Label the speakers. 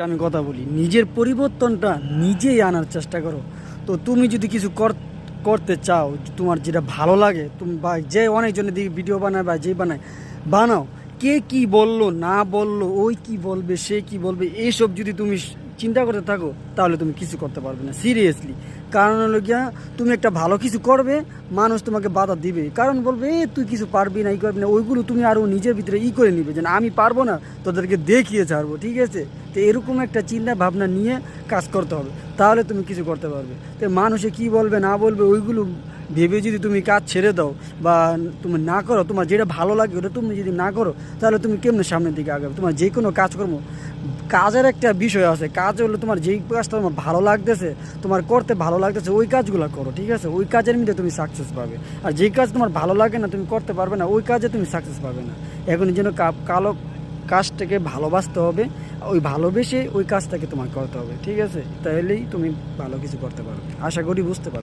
Speaker 1: আমি কথা বলি, নিজের পরিবর্তনটা নিজেই আনার চেষ্টা করো। তো তুমি যদি কিছু করতে চাও, তোমার যেটা ভালো লাগে, তুমি বা যে অনেকজনের দিকে ভিডিও বানায় বা যে বানায় বানাও, কে কি বললো না বললো, ওই কি বলবে সে কি বলবে, এইসব যদি তুমি চিন্তা করতে থাকো তাহলে তুমি কিছু করতে পারবে না সিরিয়াসলি। কারণ হলো গিয়া, তুমি একটা ভালো কিছু করবে, মানুষ তোমাকে বাধা দিবে, কারণ বলবে এ তুই কিছু পারবি না, ই করবি না, ওইগুলো তুমি আরও নিজের ভিতরে করে নিবে যে না আমি পারবো না, তোদেরকে দেখিয়ে ছাড়বো, ঠিক আছে। তো এরকম একটা চিন্তা ভাবনা নিয়ে কাজ করতে হবে, তাহলে তুমি কিছু করতে পারবে। তো মানুষে কি বলবে না বলবে ওইগুলো ভেবে যদি তুমি কাজ ছেড়ে দাও বা তুমি না করো, তোমার যেটা ভালো লাগে ওটা তুমি যদি না করো, তাহলে তুমি কেমনে সামনের দিকে আগাবে? তোমার যে কোনো কাজকর্ম, কাজের একটা বিষয় আছে, কাজ হলো তোমার যেই কাজটা তোমার ভালো লাগতেছে, তোমার করতে ভালো লাগতেছে, ওই কাজগুলো করো, ঠিক আছে। ওই কাজের মধ্যে তুমি সাকসেস পাবে। আর যেই কাজ তোমার ভালো লাগে না, তুমি করতে পারবে না, ওই কাজে তুমি সাকসেস পাবে না। এখন যেন কালো কাজটাকে ভালোবাসতে হবে, ওই ভালোবেসে ওই কাজটাকে তোমার করতে হবে, ঠিক আছে। তাহলেই তুমি ভালো কিছু করতে পারবে। আশা করি বুঝতে পারবে।